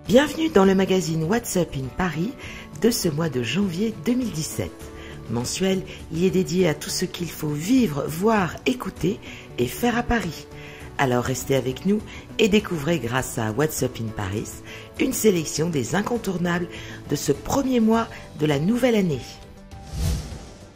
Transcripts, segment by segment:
Bienvenue dans le magazine What's Up in Paris de ce mois de janvier 2017. Mensuel, il est dédié à tout ce qu'il faut vivre, voir, écouter et faire à Paris. Alors restez avec nous et découvrez grâce à What's Up in Paris une sélection des incontournables de ce premier mois de la nouvelle année.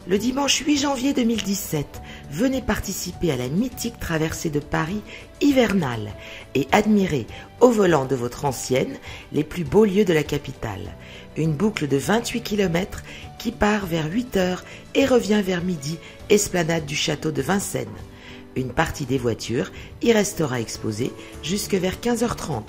Le dimanche 8 janvier 2017, venez participer à la mythique traversée de Paris hivernale et admirer au volant de votre ancienne les plus beaux lieux de la capitale. Une boucle de 28 km qui part vers 8 h et revient vers midi, esplanade du château de Vincennes. Une partie des voitures y restera exposée jusque vers 15h30.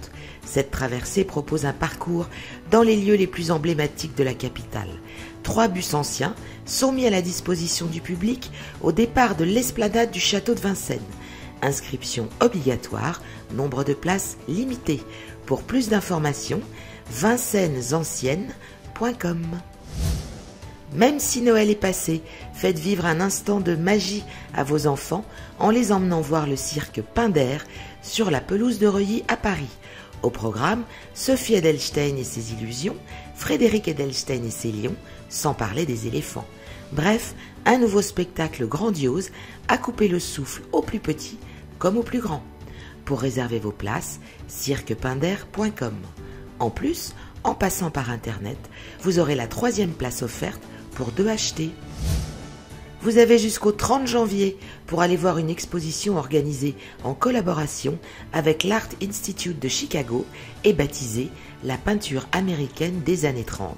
Cette traversée propose un parcours dans les lieux les plus emblématiques de la capitale. 3 bus anciens sont mis à la disposition du public au départ de l'esplanade du château de Vincennes. Inscription obligatoire, nombre de places limité. Pour plus d'informations, vincennesanciennes.com. Même si Noël est passé, faites vivre un instant de magie à vos enfants en les emmenant voir le cirque Pinder sur la pelouse de Reuilly à Paris. Au programme, Sophie Edelstein et ses illusions, Frédéric Edelstein et ses lions, sans parler des éléphants. Bref, un nouveau spectacle grandiose à couper le souffle aux plus petits comme aux plus grands. Pour réserver vos places, cirquepinder.com. En plus, en passant par Internet, vous aurez la 3e place offerte pour 2 achetés. Vous avez jusqu'au 30 janvier pour aller voir une exposition organisée en collaboration avec l'Art Institute de Chicago et baptisée La peinture américaine des années 30.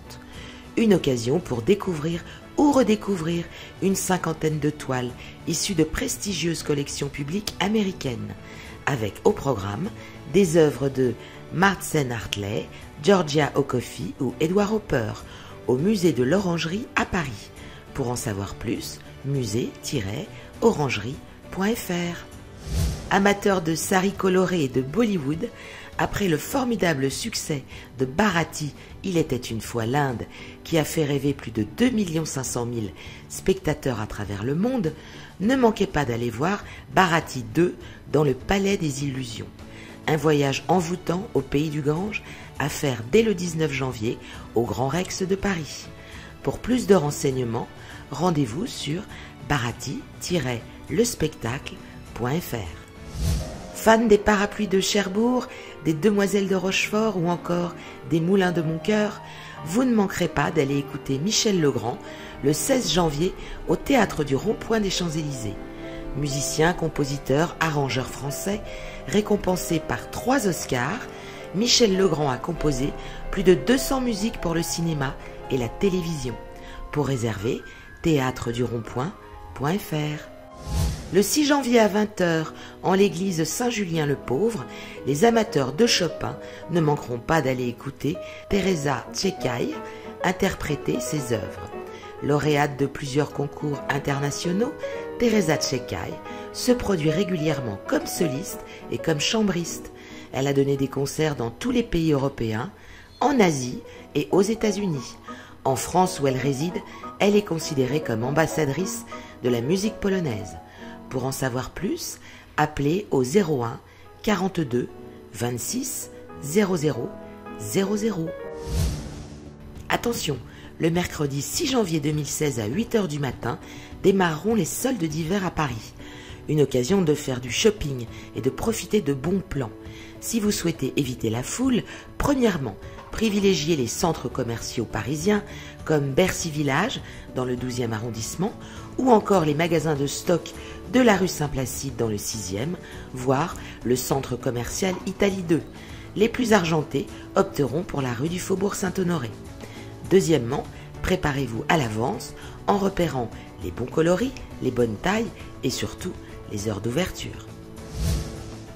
Une occasion pour découvrir ou redécouvrir une 50aine de toiles issues de prestigieuses collections publiques américaines, avec au programme des œuvres de Marsden Hartley, Georgia O'Keeffe ou Edward Hopper, au musée de l'Orangerie à Paris. Pour en savoir plus, musée-orangerie.fr. Amateurs de saris colorés et de Bollywood, après le formidable succès de Bharati, Il était une fois l'Inde, qui a fait rêver plus de 2 500 000 spectateurs à travers le monde, ne manquez pas d'aller voir Bharati 2 dans le Palais des Illusions. Un voyage envoûtant au pays du Gange à faire dès le 19 janvier au Grand Rex de Paris. Pour plus de renseignements, rendez-vous sur bharati-lespectacle.fr. Fans des parapluies de Cherbourg, des Demoiselles de Rochefort ou encore des Moulins de Moncoeur, vous ne manquerez pas d'aller écouter Michel Legrand le 16 janvier au Théâtre du Rond-Point des Champs-Élysées. Musicien, compositeur, arrangeur français, récompensé par 3 Oscars, Michel Legrand a composé plus de 200 musiques pour le cinéma et la télévision. Pour réserver, théâtredurondpoint.fr. Le 6 janvier à 20 h, en l'église Saint-Julien-le-Pauvre, les amateurs de Chopin ne manqueront pas d'aller écouter Teresa Tchekaï interpréter ses œuvres. Lauréate de plusieurs concours internationaux, Teresa Tchekaï se produit régulièrement comme soliste et comme chambriste. Elle a donné des concerts dans tous les pays européens, en Asie et aux États-Unis. En France où elle réside, elle est considérée comme ambassadrice de la musique polonaise. Pour en savoir plus, appelez au 01 42 26 00 00. Attention, le mercredi 6 janvier 2016 à 8 h du matin démarreront les soldes d'hiver à Paris. Une occasion de faire du shopping et de profiter de bons plans. Si vous souhaitez éviter la foule, premièrement, privilégiez les centres commerciaux parisiens comme Bercy Village dans le 12e arrondissement ou encore les magasins de stock de la rue Saint-Placide dans le 6e, voire le centre commercial Italie 2. Les plus argentés opteront pour la rue du Faubourg Saint-Honoré. Deuxièmement, préparez-vous à l'avance en repérant les bons coloris, les bonnes tailles et surtout les heures d'ouverture.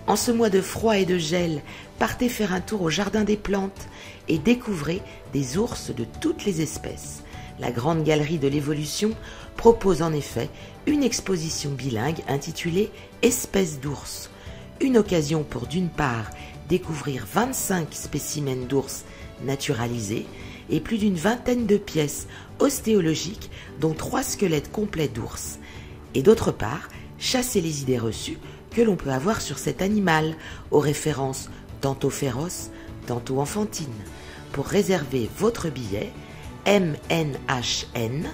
En ce mois de froid et de gel, partez faire un tour au Jardin des Plantes et découvrez des ours de toutes les espèces. La Grande Galerie de l'Évolution propose en effet une exposition bilingue intitulée « Espèces d'ours ». Une occasion pour d'une part découvrir 25 spécimens d'ours naturalisés et plus d'une vingtaine de pièces ostéologiques dont 3 squelettes complets d'ours. Et d'autre part, chasser les idées reçues que l'on peut avoir sur cet animal, aux références tantôt féroces, tantôt enfantine. Pour réserver votre billet, mnhn.fr.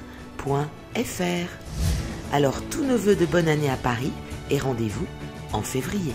Alors tous nos vœux de bonne année à Paris et rendez-vous en février.